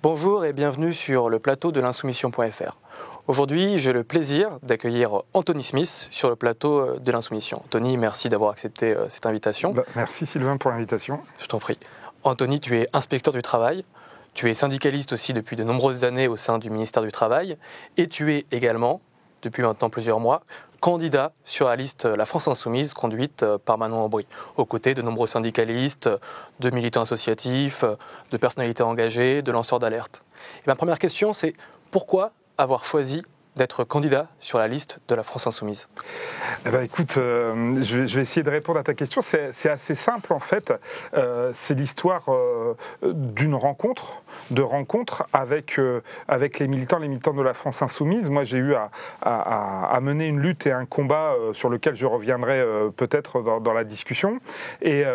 Bonjour et bienvenue sur le plateau de l'insoumission.fr. Aujourd'hui, j'ai le plaisir d'accueillir Anthony Smith sur le plateau de l'Insoumission. Anthony, merci d'avoir accepté cette invitation. Merci Sylvain pour l'invitation. Je t'en prie. Anthony, tu es inspecteur du travail, tu es syndicaliste aussi depuis de nombreuses années au sein du ministère du Travail et tu es également, depuis maintenant plusieurs mois, candidat sur la liste La France Insoumise conduite par Manon Aubry, aux côtés de nombreux syndicalistes, de militants associatifs, de personnalités engagées, de lanceurs d'alerte. Et ma première question, c'est pourquoi avoir choisi d'être candidat sur la liste de La France Insoumise? Écoute, je vais essayer de répondre à ta question. C'est assez simple en fait. C'est l'histoire d'une rencontre avec les militants de La France Insoumise. Moi, j'ai eu à mener une lutte et un combat sur lequel je reviendrai peut-être dans la discussion. Et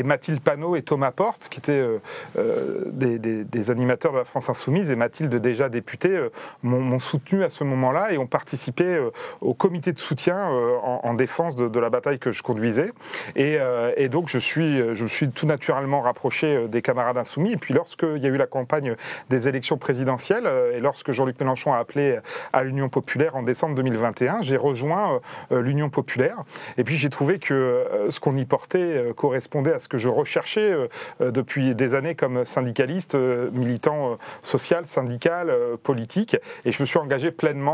Mathilde Panot et Thomas Porte, qui étaient des animateurs de La France Insoumise, et Mathilde, déjà députée, m'ont soutenu à ce moment-là et ont participé au comité de soutien en défense de la bataille que je conduisais. Et donc je suis tout naturellement rapproché des camarades insoumis. Et puis lorsqu'il y a eu la campagne des élections présidentielles et lorsque Jean-Luc Mélenchon a appelé à l'Union Populaire en décembre 2021, j'ai rejoint l'Union Populaire. Et puis j'ai trouvé que ce qu'on y portait correspondait à ce que je recherchais depuis des années comme syndicaliste, militant social, syndical, politique. Et je me suis engagé pleinement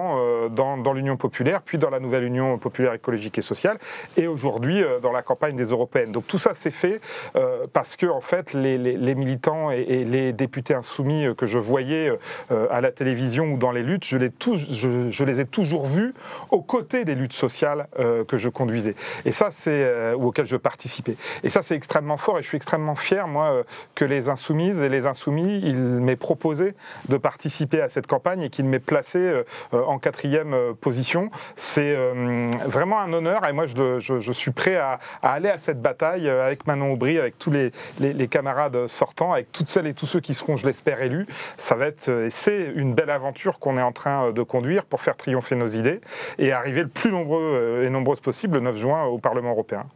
dans l'Union Populaire, puis dans la nouvelle Union Populaire écologique et sociale, et aujourd'hui dans la campagne des européennes. Donc tout ça s'est fait parce que en fait les militants et les députés insoumis que je voyais à la télévision ou dans les luttes, je les ai toujours vus aux côtés des luttes sociales que je conduisais. Et ça ou auxquelles je participais. Et ça c'est extrêmement fort et je suis extrêmement fier moi que les insoumises et les insoumis, il m'est proposé de participer à cette campagne et qu'il m'ait placé en 4e position. C'est vraiment un honneur et moi je suis prêt à aller à cette bataille avec Manon Aubry, avec tous les camarades sortants, avec toutes celles et tous ceux qui seront, je l'espère, élus. C'est une belle aventure qu'on est en train de conduire pour faire triompher nos idées et arriver le plus nombreux et nombreuses possible le 9 juin au Parlement européen.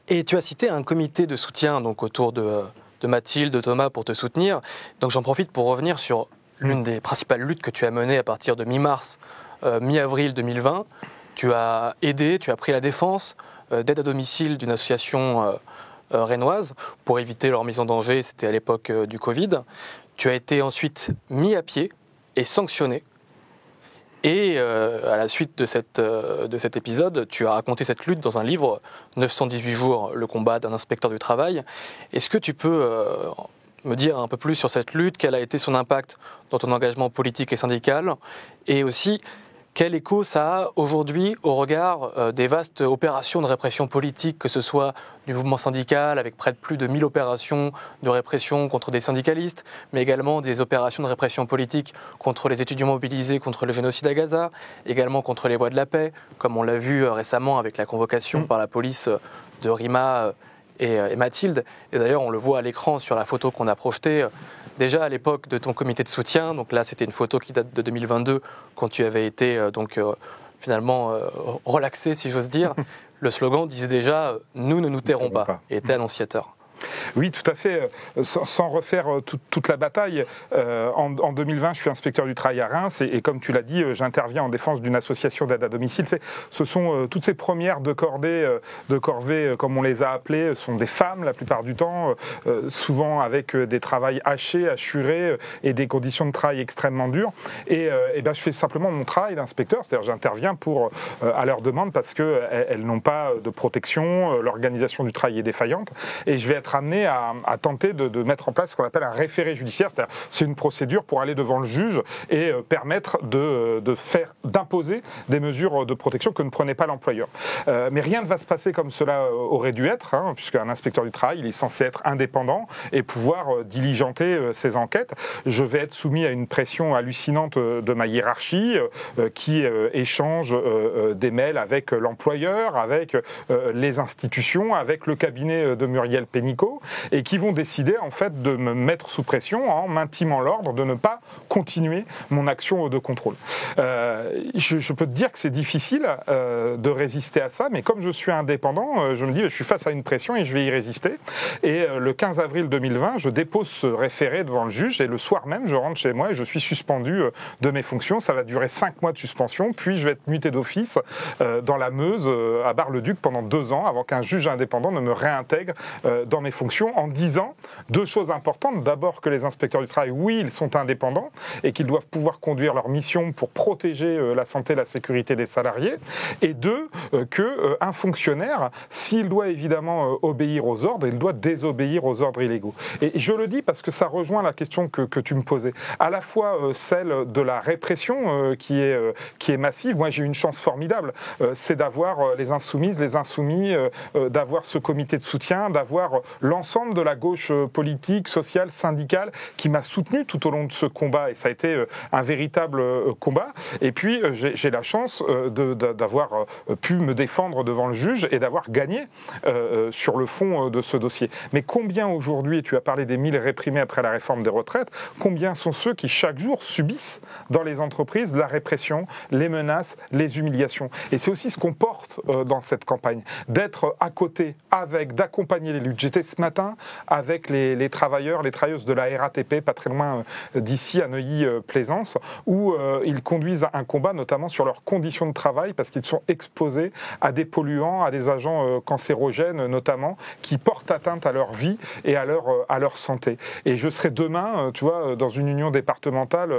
Et tu as cité un comité de soutien donc autour de Mathilde, de Thomas pour te soutenir. Donc j'en profite pour revenir sur l'une des principales luttes que tu as menées à partir de mi-mars, mi-avril 2020. Tu as pris la défense d'aide à domicile d'une association rennoise pour éviter leur mise en danger, c'était à l'époque du Covid. Tu as été ensuite mis à pied et sanctionné. Et à la suite de cet épisode, tu as raconté cette lutte dans un livre, 918 jours, le combat d'un inspecteur du travail. Est-ce que tu peux me dire un peu plus sur cette lutte, quel a été son impact dans ton engagement politique et syndical, et aussi quel écho ça a aujourd'hui au regard des vastes opérations de répression politique, que ce soit du mouvement syndical, avec près de plus de 1000 opérations de répression contre des syndicalistes, mais également des opérations de répression politique contre les étudiants mobilisés contre le génocide à Gaza, également contre les voies de la paix, comme on l'a vu récemment avec la convocation par la police de Rima et Mathilde. Et d'ailleurs, on le voit à l'écran sur la photo qu'on a projetée. Déjà à l'époque de ton comité de soutien, donc là c'était une photo qui date de 2022, quand tu avais été finalement relaxé, si j'ose dire, le slogan disait déjà « Nous ne nous tairons pas » et était annonciateur. Oui, tout à fait. Sans refaire toute la bataille, en 2020, je suis inspecteur du travail à Reims et comme tu l'as dit, j'interviens en défense d'une association d'aide à domicile. Ce sont toutes ces premières de corvée, comme on les a appelées, sont des femmes la plupart du temps, souvent avec des travails hachés, assurés et des conditions de travail extrêmement dures. Et je fais simplement mon travail d'inspecteur, c'est-à-dire j'interviens à leur demande parce qu'elles n'ont pas de protection, l'organisation du travail est défaillante et je vais être amené à tenter de mettre en place ce qu'on appelle un référé judiciaire, c'est-à-dire c'est une procédure pour aller devant le juge et permettre d'imposer des mesures de protection que ne prenait pas l'employeur. Mais rien ne va se passer comme cela aurait dû être, puisqu'un inspecteur du travail, il est censé être indépendant et pouvoir diligenter ses enquêtes. Je vais être soumis à une pression hallucinante de ma hiérarchie qui échange des mails avec l'employeur, avec les institutions, avec le cabinet de Muriel Pénicaud médicaux et qui vont décider en fait de me mettre sous pression en m'intimant l'ordre de ne pas continuer mon action de contrôle. Je peux te dire que c'est difficile de résister à ça, mais comme je suis indépendant, je me dis je suis face à une pression et je vais y résister. Et le 15 avril 2020, je dépose ce référé devant le juge et le soir même, je rentre chez moi et je suis suspendu de mes fonctions. Ça va durer 5 mois de suspension, puis je vais être muté d'office dans la Meuse, à Bar-le-Duc, pendant 2 ans, avant qu'un juge indépendant ne me réintègre dans mes fonctions, en disant 2 choses importantes. D'abord que les inspecteurs du travail, oui, ils sont indépendants et qu'ils doivent pouvoir conduire leur mission pour protéger la santé et la sécurité des salariés. Et 2, qu'un fonctionnaire, s'il doit évidemment obéir aux ordres, il doit désobéir aux ordres illégaux. Et je le dis parce que ça rejoint la question que tu me posais. À la fois celle de la répression qui est massive. Moi, j'ai une chance formidable, c'est d'avoir les insoumises, les insoumis, d'avoir ce comité de soutien, d'avoir l'ensemble de la gauche politique, sociale, syndicale qui m'a soutenu tout au long de ce combat. Et ça a été un véritable combat. Et puis, j'ai la chance d'avoir pu me défendre devant le juge et d'avoir gagné sur le fond de ce dossier. Mais combien aujourd'hui, tu as parlé des 1000 réprimés après la réforme des retraites, combien sont ceux qui chaque jour subissent dans les entreprises la répression, les menaces, les humiliations. Et c'est aussi ce qu'on porte dans cette campagne, d'être à côté, d'accompagner les luttes. J'étais ce matin avec les travailleurs, les travailleuses de la RATP, pas très loin d'ici, à Neuilly-Plaisance, où ils conduisent un combat notamment sur leurs conditions de travail, parce qu'ils sont exposés à des polluants, à des agents cancérogènes notamment, qui portent atteinte à leur vie et à leur santé. Et je serai demain, tu vois, dans une union départementale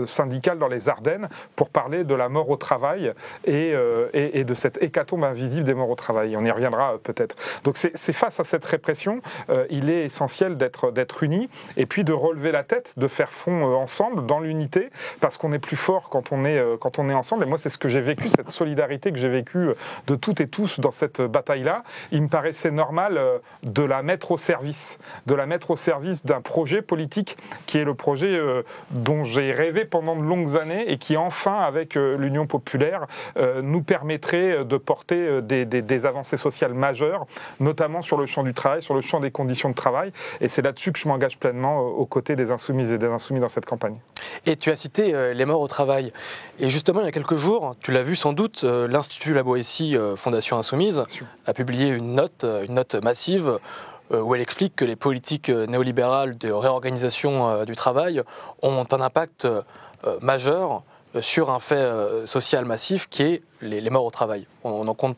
syndicale dans les Ardennes pour parler de la mort au travail et de cette hécatombe invisible des morts au travail. On y reviendra peut-être. Donc c'est face à cette répression, il est essentiel d'être unis et puis de relever la tête, de faire front ensemble dans l'unité, parce qu'on est plus fort quand on est ensemble. Et moi, c'est ce que j'ai vécu, cette solidarité que j'ai vécue de toutes et tous dans cette bataille-là. Il me paraissait normal de la mettre au service d'un projet politique qui est le projet dont j'ai rêvé pendant de longues années et qui enfin, avec l'Union populaire, nous permettrait de porter des avancées sociales majeures, notamment sur le champ du travail, sur le champ des conditions de travail. Et c'est là-dessus que je m'engage pleinement aux côtés des insoumises et des insoumis dans cette campagne. Et tu as cité les morts au travail. Et justement, il y a quelques jours, tu l'as vu sans doute, l'Institut La Boétie, Fondation Insoumise, a publié une note massive où elle explique que les politiques néolibérales de réorganisation du travail ont un impact majeur sur un fait social massif qui est les morts au travail. On en compte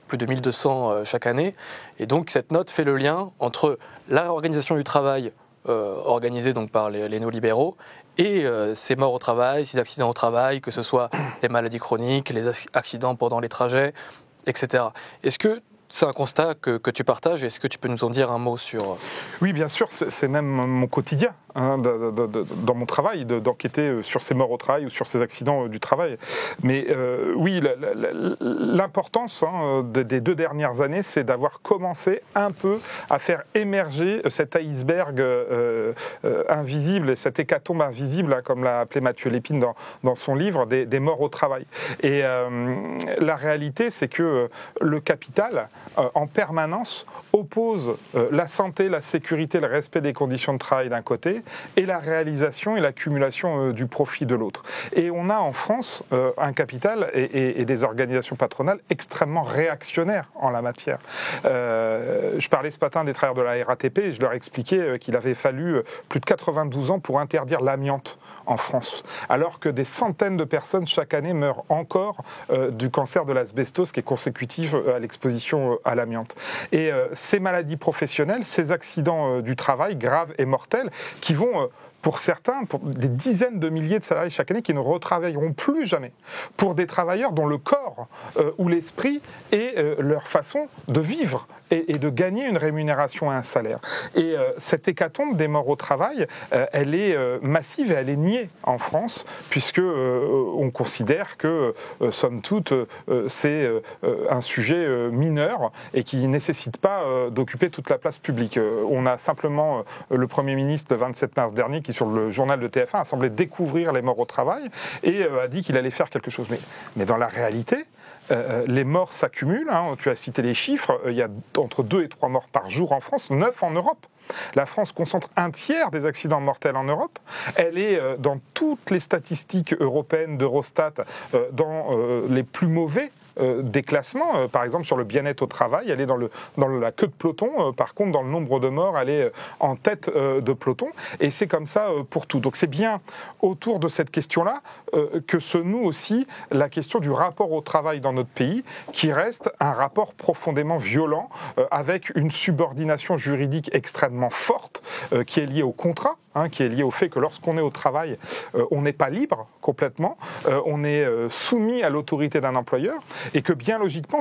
plus de 1200 chaque année. Et donc cette note fait le lien entre la réorganisation du travail organisée donc par les néolibéraux et ces morts au travail, ces accidents au travail, que ce soit les maladies chroniques, les accidents pendant les trajets, etc. Est-ce que c'est un constat que tu partages. Est-ce que tu peux nous en dire un mot sur... Oui, bien sûr, c'est même mon quotidien dans mon travail, d'enquêter sur ces morts au travail ou sur ces accidents du travail. Mais oui, l'importance des 2 dernières années, c'est d'avoir commencé un peu à faire émerger cet iceberg invisible, et cette hécatombe invisible, comme l'a appelé Mathieu Lépine dans son livre, des morts au travail. Et la réalité, c'est que le capital, en permanence, oppose la santé, la sécurité, le respect des conditions de travail d'un côté, et la réalisation et l'accumulation du profit de l'autre. Et on a en France un capital et des organisations patronales extrêmement réactionnaires en la matière. Je parlais ce matin des travailleurs de la RATP et je leur expliquais qu'il avait fallu plus de 92 ans pour interdire l'amiante en France, alors que des centaines de personnes chaque année meurent encore du cancer de l'asbestose qui est consécutif à l'exposition à l'amiante. Et ces maladies professionnelles, ces accidents du travail graves et mortels qui vont... pour certains, pour des dizaines de milliers de salariés chaque année qui ne retravailleront plus jamais, pour des travailleurs dont le corps ou l'esprit est leur façon de vivre et de gagner une rémunération et un salaire. Et cette hécatombe des morts au travail, elle est massive et elle est niée en France, puisque on considère que, somme toute, c'est un sujet mineur et qui ne nécessite pas d'occuper toute la place publique. On a simplement le Premier ministre, le 27 mars dernier, qui qui sur le journal de TF1 a semblé découvrir les morts au travail et a dit qu'il allait faire quelque chose. Mais dans la réalité, les morts s'accumulent, hein, tu as cité les chiffres, il y a entre 2 et 3 morts par jour en France, 9 en Europe. La France concentre un tiers des accidents mortels en Europe. Elle est dans toutes les statistiques européennes d'Eurostat dans les plus mauvais des classements. Par exemple, sur le bien-être au travail, elle est dans la queue de peloton. Par contre, dans le nombre de morts, elle est en tête de peloton. Et c'est comme ça pour tout. Donc c'est bien autour de cette question-là que se noue aussi la question du rapport au travail dans notre pays, qui reste un rapport profondément violent, avec une subordination juridique extrêmement forte, qui est liée au contrat, qui est lié au fait que lorsqu'on est au travail, on n'est pas libre complètement, on est soumis à l'autorité d'un employeur, et que bien logiquement,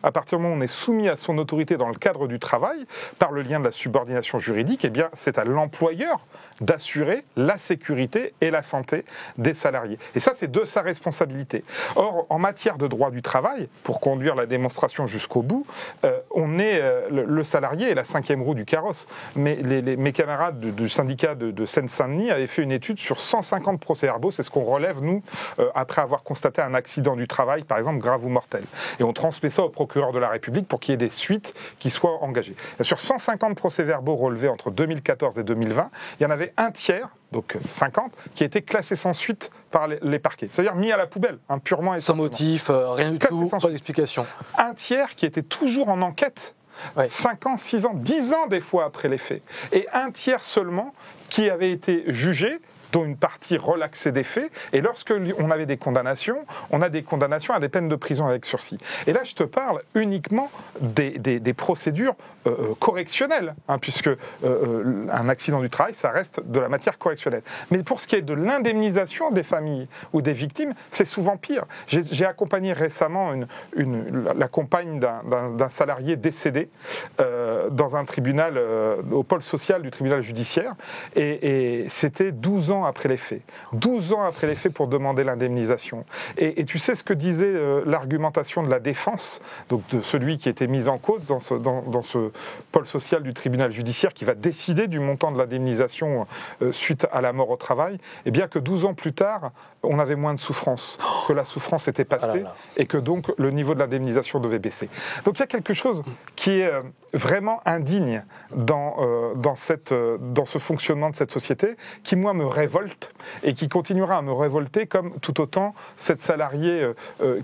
à partir du moment où on est soumis à son autorité dans le cadre du travail, par le lien de la subordination juridique, eh bien, c'est à l'employeur d'assurer la sécurité et la santé des salariés. Et ça, c'est de sa responsabilité. Or, en matière de droit du travail, pour conduire la démonstration jusqu'au bout, le salarié est la 5e roue du carrosse. Mais mes camarades du syndicat de Seine-Saint-Denis avaient fait une étude sur 150 procès-verbaux, c'est ce qu'on relève, nous, après avoir constaté un accident du travail, par exemple, grave ou mortel. Et on transmet ça au procureur de la République pour qu'il y ait des suites qui soient engagées. Sur 150 procès-verbaux relevés entre 2014 et 2020, il y en avait un tiers, donc 50, qui a été classé sans suite par les parquets. C'est-à-dire mis à la poubelle, purement et sans motif, rien du tout, pas d'explication. Un tiers qui était toujours en enquête, 5 ans, 6 ans, 10 ans des fois après les faits. Et un tiers seulement qui avait été jugé, dont une partie relaxée des faits, et lorsque on avait des condamnations, on a des condamnations à des peines de prison avec sursis. Et là, je te parle uniquement des procédures correctionnelles, puisque un accident du travail, ça reste de la matière correctionnelle. Mais pour ce qui est de l'indemnisation des familles ou des victimes, c'est souvent pire. J'ai accompagné récemment la compagne d'un salarié décédé dans un tribunal, au pôle social du tribunal judiciaire, et c'était 12 ans après les faits. 12 ans après les faits pour demander l'indemnisation. Et tu sais ce que disait l'argumentation de la défense, donc de celui qui était mis en cause dans ce pôle social du tribunal judiciaire qui va décider du montant de l'indemnisation suite à la mort au travail, et bien que 12 ans plus tard, on avait moins de souffrance, que la souffrance était passée et que donc le niveau de l'indemnisation devait baisser. Donc il y a quelque chose qui est vraiment indigne dans ce fonctionnement de cette société, qui moi me révolte et qui continuera à me révolter, comme tout autant cette salariée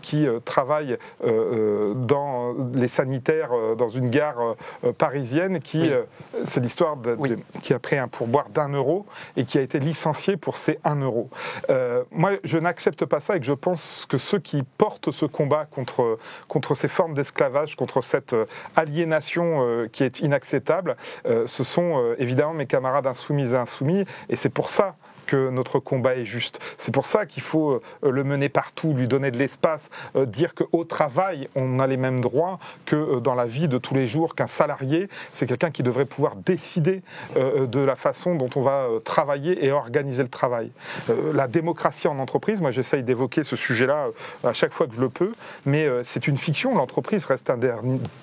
qui travaille dans les sanitaires dans une gare parisienne, c'est l'histoire qui a pris un pourboire d'1 € et qui a été licenciée pour ces 1 €. Moi, je n'accepte pas ça, et que je pense que ceux qui portent ce combat contre ces formes d'esclavage, contre cette aliénation qui est inacceptable, ce sont évidemment mes camarades insoumises et insoumis, et c'est pour ça que notre combat est juste. C'est pour ça qu'il faut le mener partout, lui donner de l'espace, dire qu'au travail, on a les mêmes droits que dans la vie de tous les jours, qu'un salarié, c'est quelqu'un qui devrait pouvoir décider de la façon dont on va travailler et organiser le travail. La démocratie en entreprise, moi j'essaye d'évoquer ce sujet-là à chaque fois que je le peux, mais c'est une fiction. L'entreprise reste un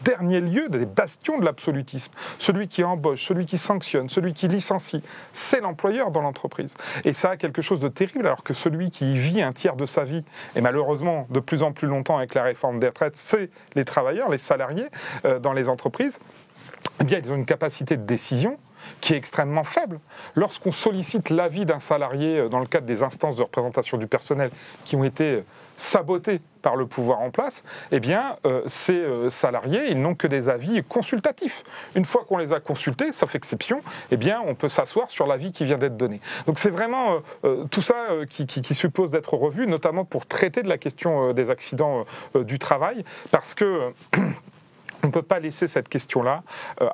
dernier lieu, des bastions de l'absolutisme. Celui qui embauche, celui qui sanctionne, celui qui licencie, c'est l'employeur dans l'entreprise. Et ça a quelque chose de terrible, alors que celui qui y vit un tiers de sa vie, et malheureusement de plus en plus longtemps avec la réforme des retraites, c'est les travailleurs, les salariés dans les entreprises, eh bien ils ont une capacité de décision qui est extrêmement faible. Lorsqu'on sollicite l'avis d'un salarié dans le cadre des instances de représentation du personnel qui ont été sabotées par le pouvoir en place, eh bien, ces salariés, ils n'ont que des avis consultatifs. Une fois qu'on les a consultés, sauf exception, eh bien, on peut s'asseoir sur l'avis qui vient d'être donné. Donc c'est vraiment tout ça qui suppose d'être revu, notamment pour traiter de la question des accidents du travail, parce que on ne peut pas laisser cette question-là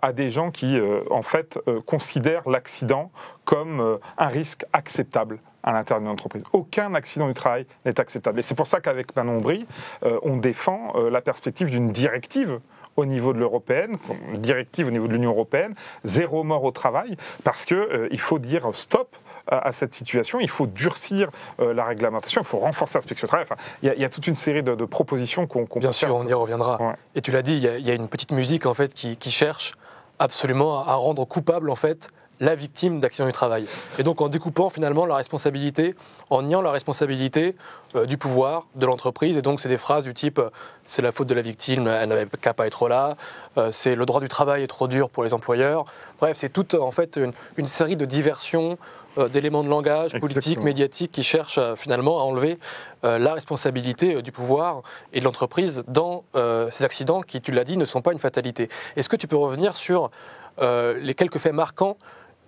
à des gens qui, en fait, considèrent l'accident comme un risque acceptable à l'intérieur d'une entreprise. Aucun accident du travail n'est acceptable. Et c'est pour ça qu'avec Manon Bry, on défend la perspective d'une directive au niveau de l'européenne, directive au niveau de l'Union européenne, 0 mort au travail, parce qu'il faut dire stop à cette situation, il faut durcir la réglementation, il faut renforcer l'inspection du travail. Enfin, il y a toute une série de propositions qu'on peut faire. Bien sûr, on y reviendra. Ouais. Et tu l'as dit, il y a une petite musique en fait qui cherche absolument à rendre coupable en fait la victime d'accident du travail. Et donc en découpant finalement la responsabilité, en niant la responsabilité du pouvoir, de l'entreprise. Et donc c'est des phrases du type « c'est la faute de la victime, elle n'avait qu'à pas être là », c'est « le droit du travail est trop dur pour les employeurs ». Bref, c'est toute en fait une série de diversions, d'éléments de langage politiques, médiatiques qui cherchent finalement à enlever la responsabilité du pouvoir et de l'entreprise dans ces accidents qui, tu l'as dit, ne sont pas une fatalité. Est-ce que tu peux revenir sur les quelques faits marquants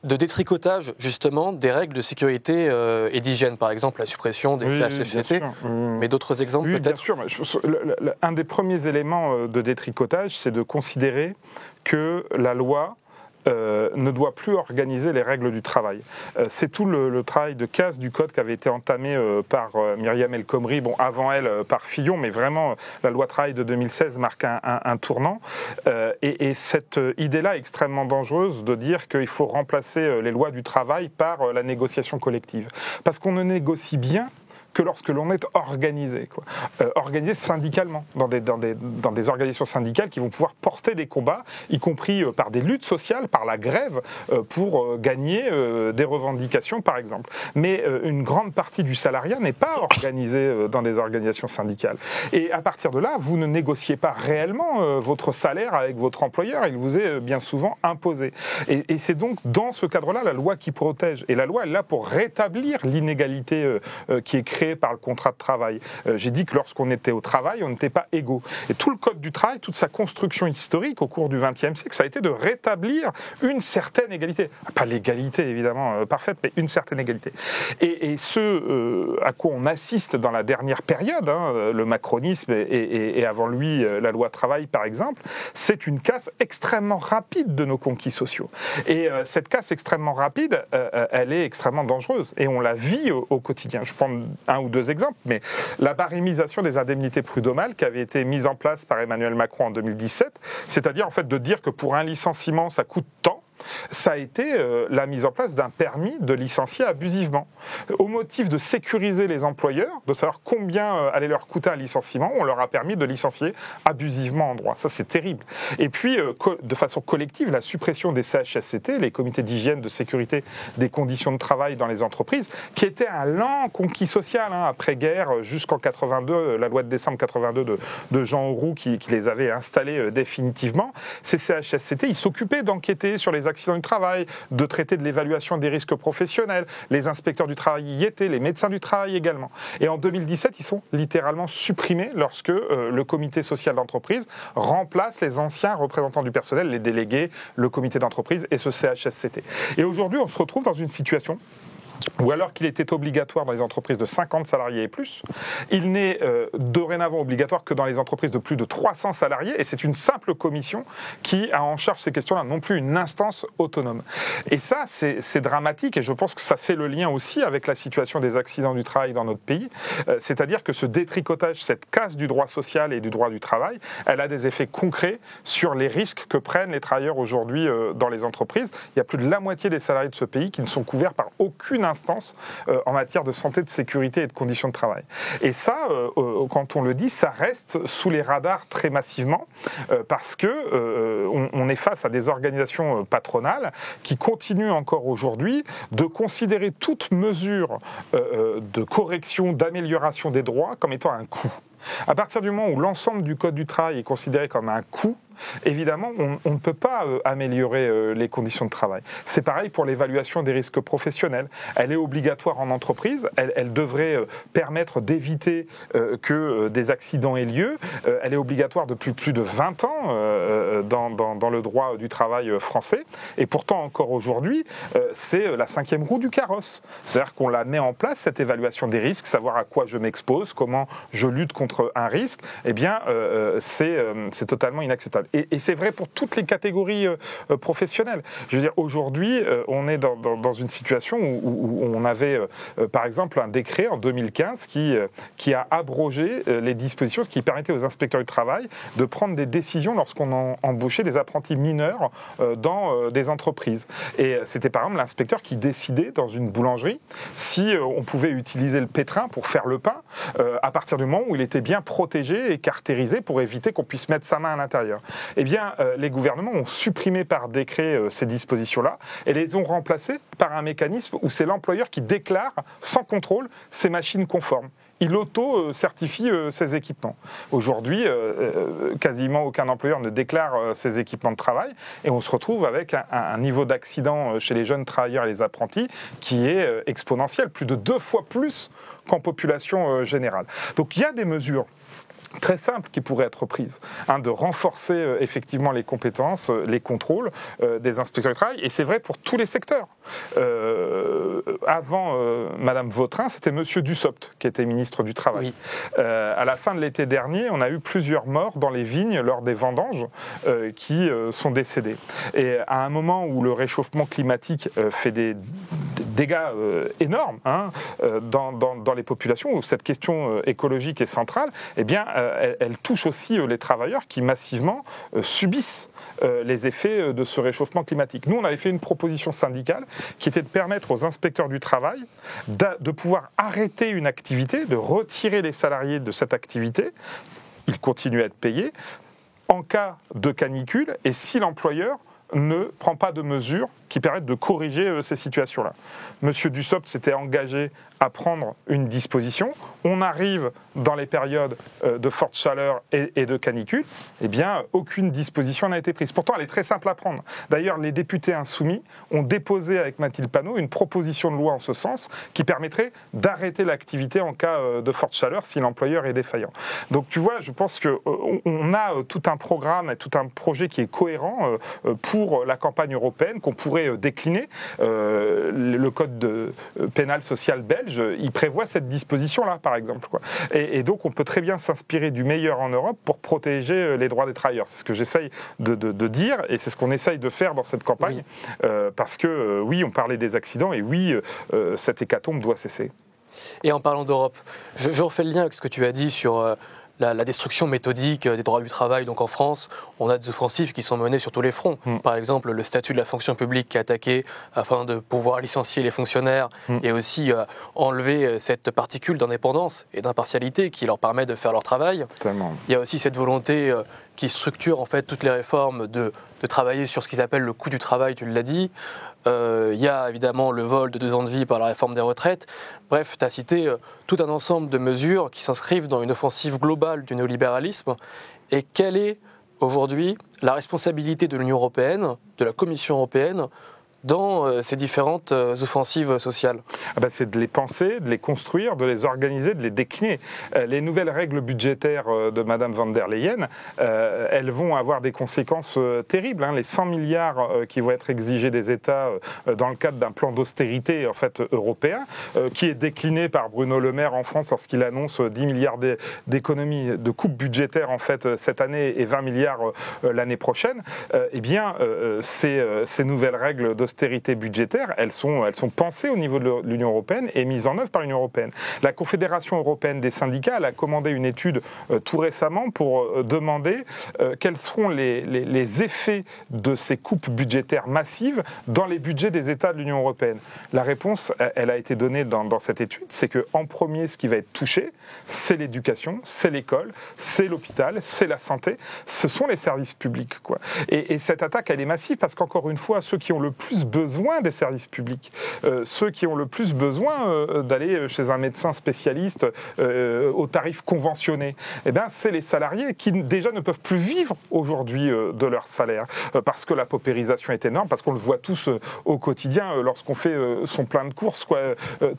de détricotage justement des règles de sécurité et d'hygiène, par exemple la suppression des CHSCT, mais d'autres exemples peut-être? Bien sûr. Un des premiers éléments de détricotage, c'est de considérer que la loi ne doit plus organiser les règles du travail. C'est tout le travail de casse du code qui avait été entamé par Myriam El Khomri, avant elle par Fillon, mais vraiment la loi travail de 2016 marque un tournant. Et cette idée-là est extrêmement dangereuse de dire qu'il faut remplacer les lois du travail par la négociation collective. Parce qu'on ne négocie bien que lorsque l'on est organisé, organisé syndicalement, dans des organisations syndicales qui vont pouvoir porter des combats, y compris par des luttes sociales, par la grève, pour gagner des revendications, par exemple. Mais une grande partie du salariat n'est pas organisée dans des organisations syndicales. Et à partir de là, vous ne négociez pas réellement votre salaire avec votre employeur, il vous est bien souvent imposé. Et c'est donc dans ce cadre-là la loi qui protège. Et la loi est là pour rétablir l'inégalité qui est créée par le contrat de travail. J'ai dit que lorsqu'on était au travail, on n'était pas égaux. Et tout le code du travail, toute sa construction historique au cours du XXe siècle, ça a été de rétablir une certaine égalité. Pas l'égalité évidemment parfaite, mais une certaine égalité. Et ce à quoi on assiste dans la dernière période, le macronisme et avant lui la loi travail par exemple, c'est une casse extrêmement rapide de nos conquis sociaux. Et cette casse extrêmement rapide, elle est extrêmement dangereuse. Et on la vit au quotidien. Je prends un ou deux exemples, mais la barémisation des indemnités prud'homales qui avait été mise en place par Emmanuel Macron en 2017, c'est-à-dire en fait de dire que pour un licenciement ça coûte tant, ça a été la mise en place d'un permis de licencier abusivement. Au motif de sécuriser les employeurs, de savoir combien allait leur coûter un licenciement, on leur a permis de licencier abusivement en droit. Ça, c'est terrible. Et puis, de façon collective, la suppression des CHSCT, les comités d'hygiène, de sécurité des conditions de travail dans les entreprises, qui était un lent conquis social, après-guerre, jusqu'en 82, la loi de décembre 82 de Jean Auroux qui les avait installés définitivement. Ces CHSCT, ils s'occupaient d'enquêter sur les accidents du travail, de traiter de l'évaluation des risques professionnels. Les inspecteurs du travail y étaient, les médecins du travail également. Et en 2017, ils sont littéralement supprimés lorsque le comité social d'entreprise remplace les anciens représentants du personnel, les délégués, le comité d'entreprise et ce CHSCT. Et aujourd'hui, on se retrouve dans une situation où alors qu'il était obligatoire dans les entreprises de 50 salariés et plus, il n'est dorénavant obligatoire que dans les entreprises de plus de 300 salariés, et c'est une simple commission qui a en charge ces questions-là, non plus une instance autonome. Et ça, c'est dramatique, et je pense que ça fait le lien aussi avec la situation des accidents du travail dans notre pays, c'est-à-dire que ce détricotage, cette casse du droit social et du droit du travail, elle a des effets concrets sur les risques que prennent les travailleurs aujourd'hui dans les entreprises. Il y a plus de la moitié des salariés de ce pays qui ne sont couverts par aucune instance en matière de santé, de sécurité et de conditions de travail. Et ça, quand on le dit, ça reste sous les radars très massivement parce que on est face à des organisations patronales qui continuent encore aujourd'hui de considérer toute mesure de correction, d'amélioration des droits comme étant un coût. À partir du moment où l'ensemble du Code du travail est considéré comme un coût, évidemment, on ne peut pas améliorer les conditions de travail. C'est pareil pour l'évaluation des risques professionnels. Elle est obligatoire en entreprise, elle devrait permettre d'éviter que des accidents aient lieu. Elle est obligatoire depuis plus de 20 ans dans le droit du travail français. Et pourtant, encore aujourd'hui, c'est la cinquième roue du carrosse. C'est-à-dire qu'on la met en place, cette évaluation des risques, savoir à quoi je m'expose, comment je lutte contre un risque, eh bien, c'est totalement inacceptable. Et c'est vrai pour toutes les catégories professionnelles. Je veux dire, aujourd'hui, on est dans une situation où on avait, par exemple, un décret en 2015 qui a abrogé les dispositions qui permettaient aux inspecteurs du travail de prendre des décisions lorsqu'on embauchait des apprentis mineurs dans des entreprises. Et c'était par exemple l'inspecteur qui décidait dans une boulangerie si on pouvait utiliser le pétrin pour faire le pain à partir du moment où il était bien protégé et caractérisé pour éviter qu'on puisse mettre sa main à l'intérieur. Eh bien, les gouvernements ont supprimé par décret ces dispositions-là et les ont remplacées par un mécanisme où c'est l'employeur qui déclare sans contrôle ces machines conformes. Il auto-certifie ses équipements. Aujourd'hui, quasiment aucun employeur ne déclare ses équipements de travail et on se retrouve avec un niveau d'accident chez les jeunes travailleurs et les apprentis qui est exponentiel, plus de 2 fois plus qu'en population générale. Donc il y a des mesures très simples qui pourraient être prises, de renforcer effectivement les compétences, les contrôles des inspecteurs du travail, et c'est vrai pour tous les secteurs. Avant Madame Vautrin, c'était Monsieur Dussopt qui était ministre du Travail. Oui. À la fin de l'été dernier, on a eu plusieurs morts dans les vignes lors des vendanges qui sont décédés. Et à un moment où le réchauffement climatique fait des dégâts énormes dans les populations, où cette question écologique est centrale, eh bien, elle touche aussi les travailleurs qui massivement subissent les effets de ce réchauffement climatique. Nous, on avait fait une proposition syndicale qui était de permettre aux inspecteurs du travail de pouvoir arrêter une activité, de retirer les salariés de cette activité, ils continuent à être payés, en cas de canicule et si l'employeur ne prend pas de mesures qui permettent de corriger ces situations-là. Monsieur Dussopt s'était engagé à prendre une disposition. On arrive dans les périodes de forte chaleur et de canicule, eh bien, aucune disposition n'a été prise. Pourtant, elle est très simple à prendre. D'ailleurs, les députés insoumis ont déposé avec Mathilde Panot une proposition de loi en ce sens qui permettrait d'arrêter l'activité en cas de forte chaleur si l'employeur est défaillant. Donc, tu vois, je pense qu'on a tout un programme et tout un projet qui est cohérent pour la campagne européenne qu'on pourrait décliner. Le code pénal social belge, il prévoit cette disposition-là, par exemple. Et donc, on peut très bien s'inspirer du meilleur en Europe pour protéger les droits des travailleurs. C'est ce que j'essaye de dire et c'est ce qu'on essaye de faire dans cette campagne. Oui. Parce que, oui, on parlait des accidents et oui, cette hécatombe doit cesser. Et en parlant d'Europe, je refais le lien avec ce que tu as dit sur la destruction méthodique des droits du travail. Donc en France, on a des offensives qui sont menées sur tous les fronts. Par exemple, le statut de la fonction publique qui est attaqué afin de pouvoir licencier les fonctionnaires et aussi enlever cette particule d'indépendance et d'impartialité qui leur permet de faire leur travail. Totalement. Il y a aussi cette volonté qui structure en fait toutes les réformes de travailler sur ce qu'ils appellent le coût du travail, tu l'as dit. Il y a évidemment le vol de 2 ans de vie par la réforme des retraites. Bref, tu as cité tout un ensemble de mesures qui s'inscrivent dans une offensive globale du néolibéralisme. Et quelle est aujourd'hui la responsabilité de l'Union européenne, de la Commission européenne, dans ces différentes offensives sociales? C'est de les penser, de les construire, de les organiser, de les décliner. Les nouvelles règles budgétaires de Madame von der Leyen, elles vont avoir des conséquences terribles. Les 100 milliards qui vont être exigés des États dans le cadre d'un plan d'austérité en fait, européen, qui est décliné par Bruno Le Maire en France lorsqu'il annonce 10 milliards d'économies, de coupes budgétaires en fait, cette année et 20 milliards l'année prochaine. Ces nouvelles règles d'austérité budgétaire, elles sont pensées au niveau de l'Union européenne et mises en œuvre par l'Union européenne. La Confédération européenne des syndicats a commandé une étude tout récemment pour demander quels seront les effets de ces coupes budgétaires massives dans les budgets des États de l'Union européenne. La réponse, elle a été donnée dans cette étude, c'est qu'en premier, ce qui va être touché, c'est l'éducation, c'est l'école, c'est l'hôpital, c'est la santé, ce sont les services publics. Et cette attaque, elle est massive parce qu'encore une fois, ceux qui ont le plus besoin des services publics, ceux qui ont le plus besoin d'aller chez un médecin spécialiste au tarif conventionné, c'est les salariés qui déjà ne peuvent plus vivre aujourd'hui de leur salaire parce que la paupérisation est énorme, parce qu'on le voit tous au quotidien lorsqu'on fait son plein de courses,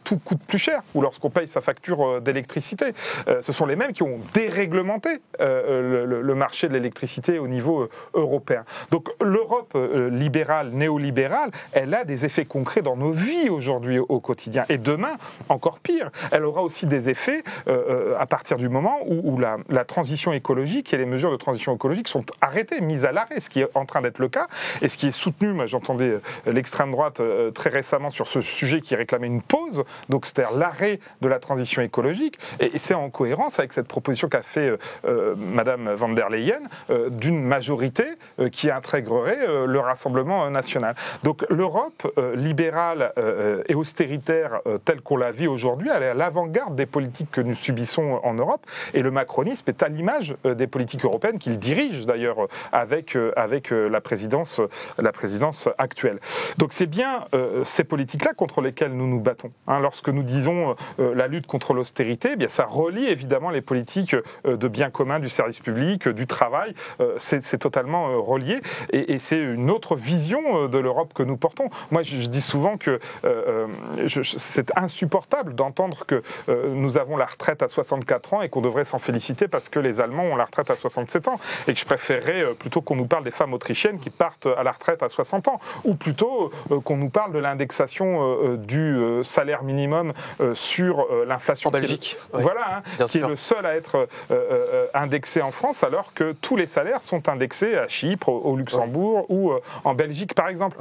tout coûte plus cher, ou lorsqu'on paye sa facture d'électricité. Ce sont les mêmes qui ont déréglementé le marché de l'électricité au niveau européen. Donc l'Europe libérale, néolibérale, elle a des effets concrets dans nos vies aujourd'hui au quotidien. Et demain, encore pire, elle aura aussi des effets à partir du moment où la transition écologique et les mesures de transition écologique sont arrêtées, mises à l'arrêt, ce qui est en train d'être le cas, et ce qui est soutenu, moi j'entendais l'extrême droite très récemment sur ce sujet qui réclamait une pause, donc c'est-à-dire l'arrêt de la transition écologique, et c'est en cohérence avec cette proposition qu'a fait Madame von der Leyen d'une majorité qui intégrerait le Rassemblement national. Donc Donc l'Europe libérale et austéritaire telle qu'on la vit aujourd'hui, elle est à l'avant-garde des politiques que nous subissons en Europe, et le macronisme est à l'image des politiques européennes qu'il dirige d'ailleurs avec la présidence actuelle. Donc c'est bien ces politiques-là contre lesquelles nous nous battons. Lorsque nous disons la lutte contre l'austérité, eh bien ça relie évidemment les politiques de bien commun, du service public, du travail. C'est totalement relié, et c'est une autre vision de l'Europe que nous portons. Moi, je dis souvent que c'est insupportable d'entendre que nous avons la retraite à 64 ans et qu'on devrait s'en féliciter parce que les Allemands ont la retraite à 67 ans, et que je préférerais plutôt qu'on nous parle des femmes autrichiennes qui partent à la retraite à 60 ans, ou plutôt qu'on nous parle de l'indexation du salaire minimum sur l'inflation. En Belgique. Voilà, qui est le seul à être indexé en France, alors que tous les salaires sont indexés à Chypre, au Luxembourg ou en Belgique, par exemple.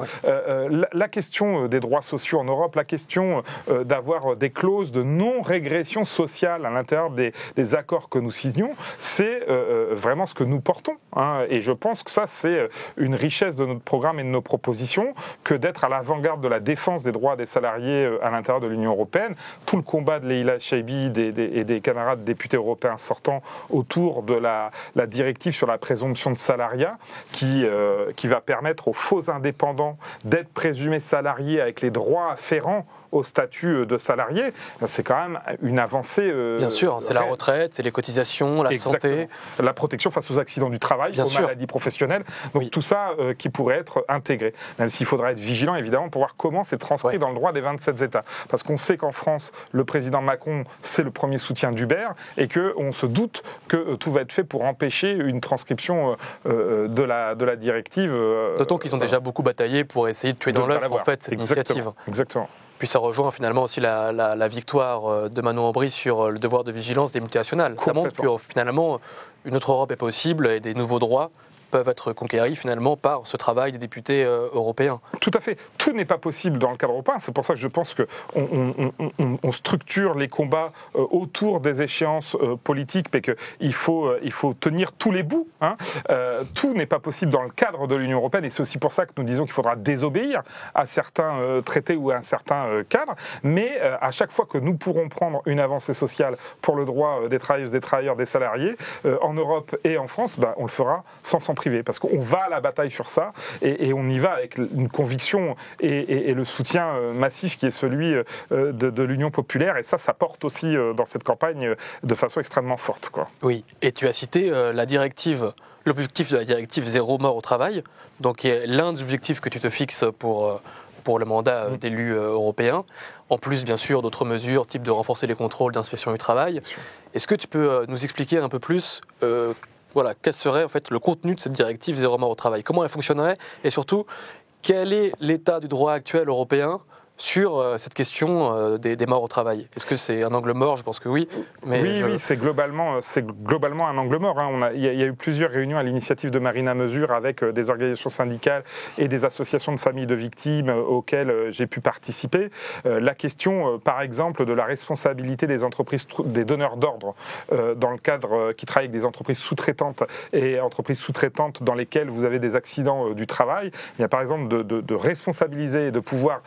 La question des droits sociaux en Europe, la question d'avoir des clauses de non-régression sociale à l'intérieur des accords que nous signons, c'est vraiment ce que nous portons. Et je pense que ça, c'est une richesse de notre programme et de nos propositions, que d'être à l'avant-garde de la défense des droits des salariés à l'intérieur de l'Union européenne. Tout le combat de Leïla Chaibi et des camarades députés européens sortants autour de la directive sur la présomption de salariat qui va permettre aux faux indépendants d'être présumés salariés avec les droits afférents au statut de salarié, c'est quand même une avancée. Bien sûr, c'est la retraite, c'est les cotisations, la santé. La protection face aux accidents du travail, aux maladies professionnelles. Donc tout ça qui pourrait être intégré. Même s'il faudra être vigilant, évidemment, pour voir comment c'est transcrit dans le droit des 27 États. Parce qu'on sait qu'en France, le président Macron, c'est le premier soutien d'Uber, et qu'on se doute que tout va être fait pour empêcher une transcription de la directive. D'autant qu'ils ont déjà beaucoup bataillé pour essayer de tuer dans l'œuf, en fait, cette initiative. Exactement. Puis ça rejoint finalement aussi la victoire de Manon Aubry sur le devoir de vigilance des multinationales. Ça montre que finalement, une autre Europe est possible et des nouveaux droits peuvent être conquéris finalement par ce travail des députés européens. Tout à fait. Tout n'est pas possible dans le cadre européen. C'est pour ça que je pense qu'on structure les combats autour des échéances politiques, mais qu'il faut tenir tous les bouts. Tout n'est pas possible dans le cadre de l'Union européenne, et c'est aussi pour ça que nous disons qu'il faudra désobéir à certains traités ou à un certain cadre. Mais à chaque fois que nous pourrons prendre une avancée sociale pour le droit des travailleuses, des travailleurs, des salariés, en Europe et en France, on le fera sans s'en privé, parce qu'on va à la bataille sur ça, et on y va avec une conviction et le soutien massif qui est celui de l'Union populaire, et ça porte aussi dans cette campagne de façon extrêmement forte, quoi. Oui, et tu as cité l'objectif de la directive zéro mort au travail, donc qui est l'un des objectifs que tu te fixes pour le mandat d'élu européen, en plus bien sûr d'autres mesures, type de renforcer les contrôles d'inspection du travail. Est-ce que tu peux nous expliquer un peu plus quel serait en fait le contenu de cette directive zéro mort au travail? Comment elle fonctionnerait? Et surtout, quel est l'état du droit actuel européen sur cette question des morts au travail? Est-ce que c'est un angle mort? Je pense que oui. Mais oui, c'est globalement un angle mort. Il y a eu plusieurs réunions à l'initiative de Marina Mesure avec des organisations syndicales et des associations de familles de victimes auxquelles j'ai pu participer. La question, par exemple, de la responsabilité des entreprises, des donneurs d'ordre dans le cadre qui travaillent avec des entreprises sous-traitantes et entreprises sous-traitantes dans lesquelles vous avez des accidents du travail. Il y a par exemple de responsabiliser et de pouvoir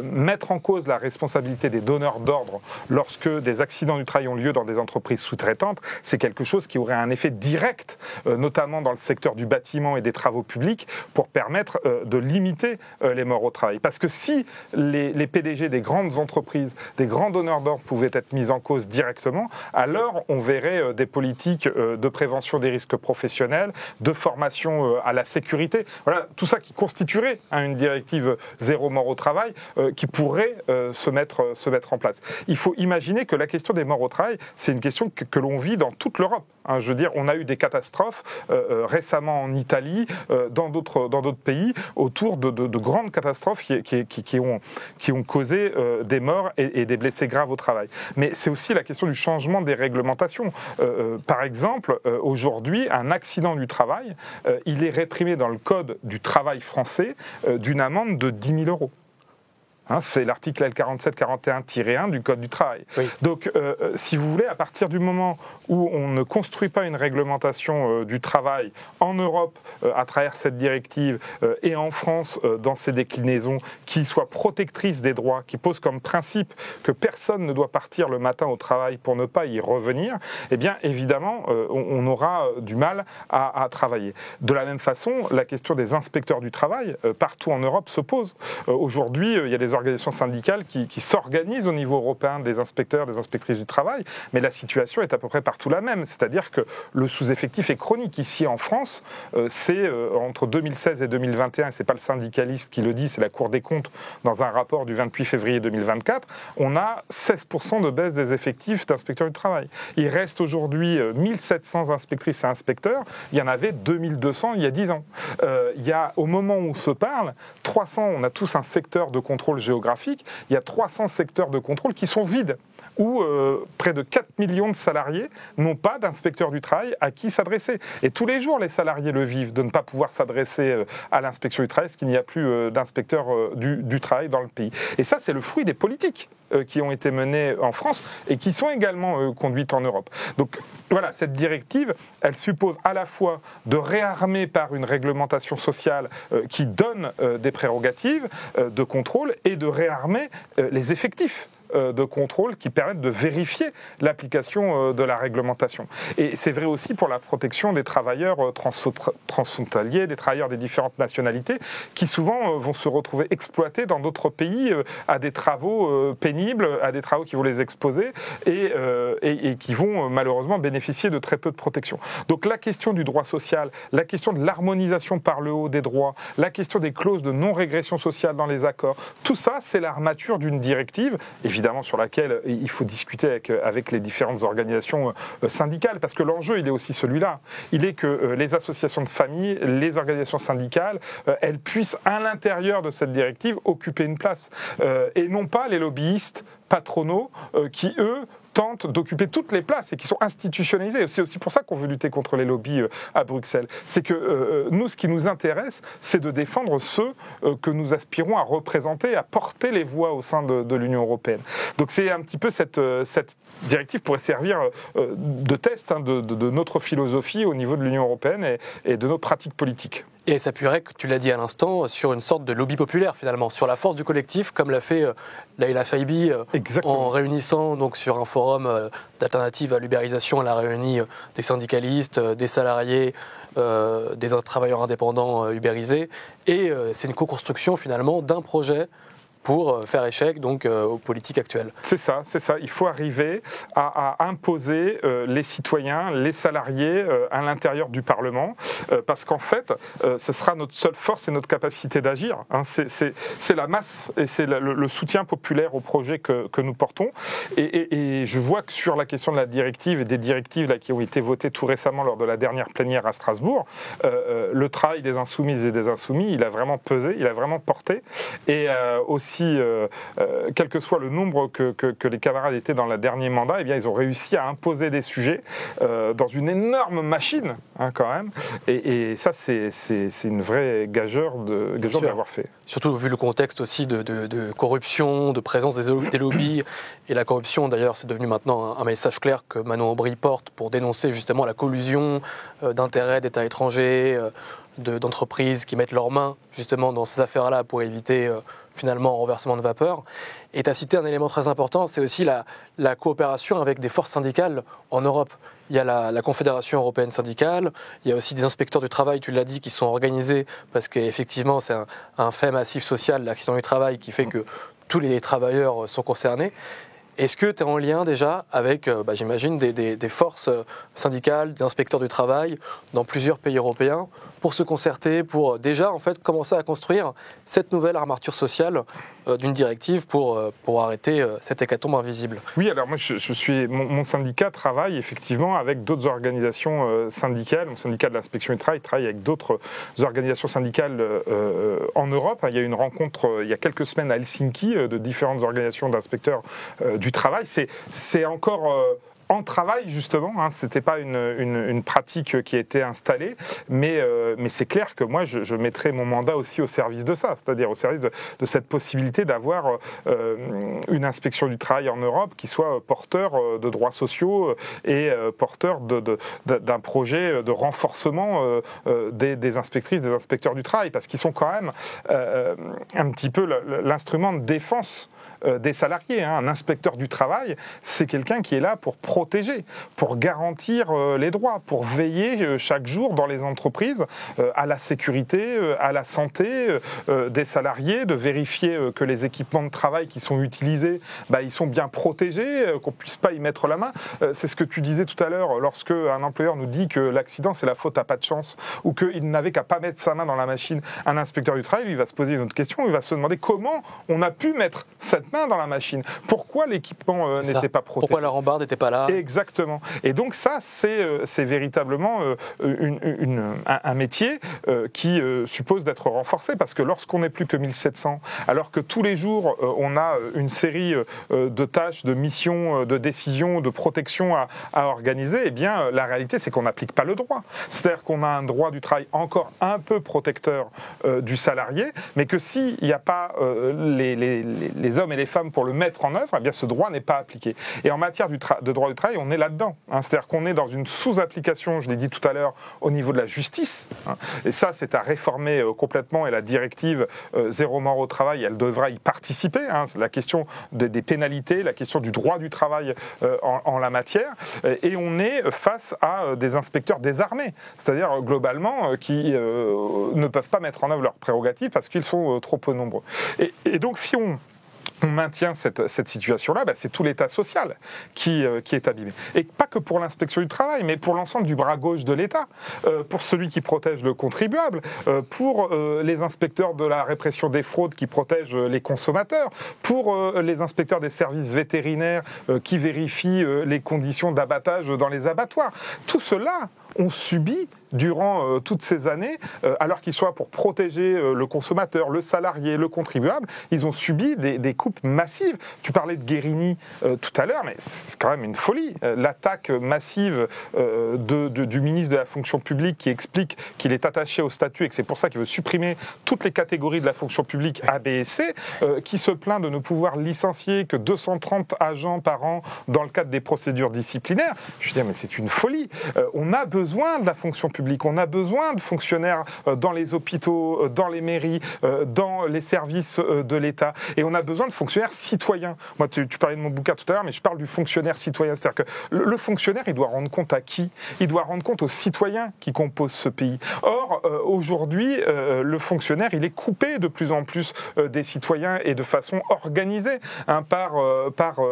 mettre en cause la responsabilité des donneurs d'ordre lorsque des accidents du travail ont lieu dans des entreprises sous-traitantes. C'est quelque chose qui aurait un effet direct, notamment dans le secteur du bâtiment et des travaux publics, pour permettre de limiter les morts au travail. Parce que si les PDG des grandes entreprises, des grands donneurs d'ordre pouvaient être mis en cause directement, alors on verrait des politiques de prévention des risques professionnels, de formation à la sécurité. Voilà, tout ça qui constituerait une directive zéro mort au travail qui pourrait se mettre en place. Il faut imaginer que la question des morts au travail, c'est une question que l'on vit dans toute l'Europe. Je veux dire, on a eu des catastrophes récemment en Italie, dans d'autres pays, autour de grandes catastrophes qui ont causé des morts et des blessés graves au travail. Mais c'est aussi la question du changement des réglementations. Par exemple, aujourd'hui, un accident du travail, il est réprimé dans le Code du travail français d'une amende de 10 000 €. C'est l'article L4741-1 du Code du travail. Oui. Donc, si vous voulez, à partir du moment où on ne construit pas une réglementation du travail en Europe à travers cette directive et en France dans ses déclinaisons qui soit protectrice des droits, qui pose comme principe que personne ne doit partir le matin au travail pour ne pas y revenir, eh bien évidemment on aura du mal à travailler. De la même façon, la question des inspecteurs du travail partout en Europe se pose. Aujourd'hui, il y a des organisations syndicales qui s'organisent au niveau européen, des inspecteurs, des inspectrices du travail, mais la situation est à peu près partout la même, c'est-à-dire que le sous-effectif est chronique. Ici en France, c'est entre 2016 et 2021, et c'est pas le syndicaliste qui le dit, c'est la Cour des comptes dans un rapport du 28 février 2024, on a 16% de baisse des effectifs d'inspecteurs du travail. Il reste aujourd'hui 1700 inspectrices et inspecteurs, il y en avait 2200 il y a 10 ans. Il y a, au moment où on se parle, 300, on a tous un secteur de contrôle géographique, il y a 300 secteurs de contrôle qui sont vides, où près de 4 millions de salariés n'ont pas d'inspecteur du travail à qui s'adresser. Et tous les jours, les salariés le vivent, de ne pas pouvoir s'adresser à l'inspection du travail, parce qu'il n'y a plus d'inspecteur du travail dans le pays. Et ça, c'est le fruit des politiques qui ont été menées en France et qui sont également conduites en Europe. Donc voilà, cette directive, elle suppose à la fois de réarmer par une réglementation sociale qui donne des prérogatives de contrôle et de réarmer les effectifs de contrôle qui permettent de vérifier l'application de la réglementation. Et c'est vrai aussi pour la protection des travailleurs transfrontaliers, des travailleurs des différentes nationalités, qui souvent vont se retrouver exploités dans d'autres pays à des travaux pénibles, à des travaux qui vont les exposer et qui vont malheureusement bénéficier de très peu de protection. Donc la question du droit social, la question de l'harmonisation par le haut des droits, la question des clauses de non-régression sociale dans les accords, tout ça, c'est l'armature d'une directive, évidemment sur laquelle il faut discuter avec les différentes organisations syndicales, parce que l'enjeu, il est aussi celui-là. Il est que les associations de famille, les organisations syndicales, elles puissent, à l'intérieur de cette directive, occuper une place. Et non pas les lobbyistes patronaux qui, eux, tentent d'occuper toutes les places et qui sont institutionnalisés. C'est aussi pour ça qu'on veut lutter contre les lobbies à Bruxelles. C'est que nous, ce qui nous intéresse, c'est de défendre ceux que nous aspirons à représenter, à porter les voix au sein de l'Union européenne. Donc c'est un petit peu cette directive pourrait servir de test de notre philosophie au niveau de l'Union européenne et de nos pratiques politiques. Et elle s'appuierait, tu l'as dit à l'instant, sur une sorte de lobby populaire finalement, sur la force du collectif, comme l'a fait Leïla Chaibi en réunissant donc sur un forum d'alternative à l'ubérisation. Elle a réuni des syndicalistes, des salariés, des travailleurs indépendants ubérisés, et c'est une co-construction finalement d'un projet pour faire échec donc aux politiques actuelles. C'est ça. Il faut arriver à imposer les citoyens, les salariés à l'intérieur du Parlement, parce qu'en fait, ce sera notre seule force et notre capacité d'agir. C'est la masse et c'est le soutien populaire au projet que nous portons. Et je vois que sur la question de la directive et des directives là, qui ont été votées tout récemment lors de la dernière plénière à Strasbourg, le travail des insoumises et des insoumis, il a vraiment pesé, il a vraiment porté. Et aussi, quel que soit le nombre que les camarades étaient dans le dernier mandat, eh bien, ils ont réussi à imposer des sujets dans une énorme machine, quand même. Et ça, c'est une vraie gageure de l'avoir fait. Surtout vu le contexte aussi de corruption, de présence des lobbies. Et la corruption, d'ailleurs, c'est devenu maintenant un message clair que Manon Aubry porte pour dénoncer justement la collusion d'intérêts d'États étrangers, d'entreprises qui mettent leurs mains justement dans ces affaires-là pour éviter finalement un renversement de vapeur. Et tu as cité un élément très important, c'est aussi la coopération avec des forces syndicales en Europe. Il y a la Confédération européenne syndicale, il y a aussi des inspecteurs du travail, tu l'as dit, qui sont organisés parce qu'effectivement c'est un fait massif social, l'accident du travail, qui fait que tous les travailleurs sont concernés. Est-ce que tu es en lien déjà avec, j'imagine, des forces syndicales, des inspecteurs du travail dans plusieurs pays européens pour se concerter, pour déjà en fait commencer à construire cette nouvelle armature sociale d'une directive pour arrêter cette hécatombe invisible? Oui, alors moi mon syndicat travaille effectivement avec d'autres organisations syndicales. Mon syndicat de l'inspection du travail travaille avec d'autres organisations syndicales en Europe. Il y a eu une rencontre il y a quelques semaines à Helsinki de différentes organisations d'inspecteurs du travail. C'est encore en travail justement, hein, c'était pas une pratique qui a été installée, mais c'est clair que moi je mettrais mon mandat aussi au service de ça, c'est-à-dire au service de cette possibilité d'avoir une inspection du travail en Europe qui soit porteur de droits sociaux et porteur d'un projet de renforcement des inspectrices, des inspecteurs du travail, parce qu'ils sont quand même un petit peu l'instrument de défense des salariés. Un inspecteur du travail, c'est quelqu'un qui est là pour protéger, pour garantir les droits, pour veiller chaque jour dans les entreprises à la sécurité, à la santé des salariés, de vérifier que les équipements de travail qui sont utilisés, ils sont bien protégés, qu'on ne puisse pas y mettre la main. C'est ce que tu disais tout à l'heure, lorsque un employeur nous dit que l'accident c'est la faute à pas de chance, ou qu'il n'avait qu'à pas mettre sa main dans la machine. Un inspecteur du travail, il va se poser une autre question, il va se demander comment on a pu mettre cette main dans la machine. Pourquoi l'équipement n'était pas protégé? Pourquoi la rambarde n'était pas là? Exactement. Et donc ça, c'est véritablement un métier qui suppose d'être renforcé, parce que lorsqu'on n'est plus que 1700, alors que tous les jours, on a une série de tâches, de missions, de décisions, de protection à organiser, eh bien, la réalité, c'est qu'on n'applique pas le droit. C'est-à-dire qu'on a un droit du travail encore un peu protecteur du salarié, mais que s'il n'y a pas les hommes et les femmes pour le mettre en œuvre, eh bien ce droit n'est pas appliqué. Et en matière de droit du travail, on est là-dedans. C'est-à-dire qu'on est dans une sous-application, je l'ai dit tout à l'heure, au niveau de la justice. Et ça, c'est à réformer complètement. Et la directive zéro mort au travail, elle devra y participer. La question des pénalités, la question du droit du travail en la matière. Et on est face à des inspecteurs désarmés, c'est-à-dire globalement qui ne peuvent pas mettre en œuvre leurs prérogatives parce qu'ils sont trop peu nombreux. Et donc si on maintient cette situation-là, c'est tout l'État social qui est abîmé. Et pas que pour l'inspection du travail, mais pour l'ensemble du bras gauche de l'État, pour celui qui protège le contribuable, pour les inspecteurs de la répression des fraudes qui protègent les consommateurs, pour les inspecteurs des services vétérinaires qui vérifient les conditions d'abattage dans les abattoirs. Tout cela ont subi durant toutes ces années, alors qu'ils soient pour protéger le consommateur, le salarié, le contribuable, ils ont subi des coupes massives. Tu parlais de Guérini tout à l'heure, mais c'est quand même une folie. L'attaque massive du ministre de la fonction publique qui explique qu'il est attaché au statut et que c'est pour ça qu'il veut supprimer toutes les catégories de la fonction publique A, B et C, qui se plaint de ne pouvoir licencier que 230 agents par an dans le cadre des procédures disciplinaires. Je veux dire, mais c'est une folie. On a besoin de la fonction publique. On a besoin de fonctionnaires dans les hôpitaux, dans les mairies, dans les services de l'État. Et on a besoin de fonctionnaires citoyens. Moi, tu parlais de mon bouquin tout à l'heure, mais je parle du fonctionnaire citoyen. C'est-à-dire que le fonctionnaire, il doit rendre compte à qui? Il doit rendre compte aux citoyens qui composent ce pays. Or, aujourd'hui, le fonctionnaire, il est coupé de plus en plus des citoyens et de façon organisée par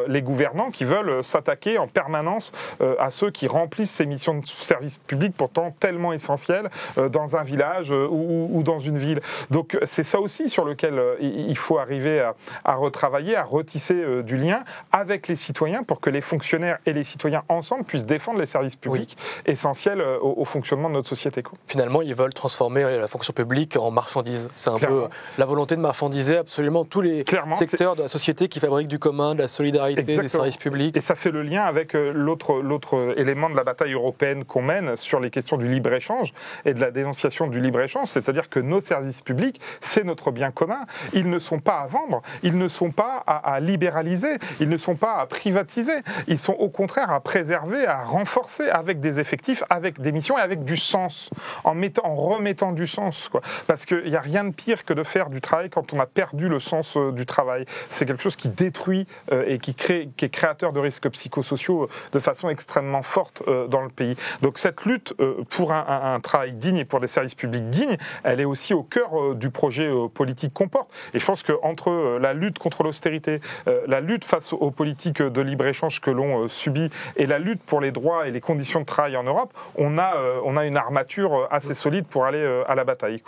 les gouvernants qui veulent s'attaquer en permanence à ceux qui remplissent ces missions de service public pourtant tellement essentielles dans un village ou dans une ville. Donc c'est ça aussi sur lequel il faut arriver à retravailler, à retisser du lien avec les citoyens pour que les fonctionnaires et les citoyens ensemble puissent défendre les services publics essentiels au fonctionnement de notre société. Finalement, ils veulent transformer la fonction publique en marchandise. C'est un peu la volonté de marchandiser absolument tous les secteurs de la société qui fabriquent du commun, de la solidarité, des services publics. Et ça fait le lien avec l'autre élément de la bataille européenne qu'on mène sur les questions du libre-échange et de la dénonciation du libre-échange, c'est-à-dire que nos services publics, c'est notre bien commun. Ils ne sont pas à vendre, ils ne sont pas à libéraliser, ils ne sont pas à privatiser. Ils sont au contraire à préserver, à renforcer avec des effectifs, avec des missions et avec du sens, en remettant du sens. Parce qu'il n'y a rien de pire que de faire du travail quand on a perdu le sens du travail. C'est quelque chose qui détruit et qui est créateur de risques psychosociaux de façon extrêmement forte dans le pays. Donc cette lutte pour un travail digne et pour des services publics dignes, elle est aussi au cœur du projet politique qu'on porte. Et je pense qu'entre la lutte contre l'austérité, la lutte face aux politiques de libre-échange que l'on subit et la lutte pour les droits et les conditions de travail en Europe, on a une armature assez solide pour aller à la bataille.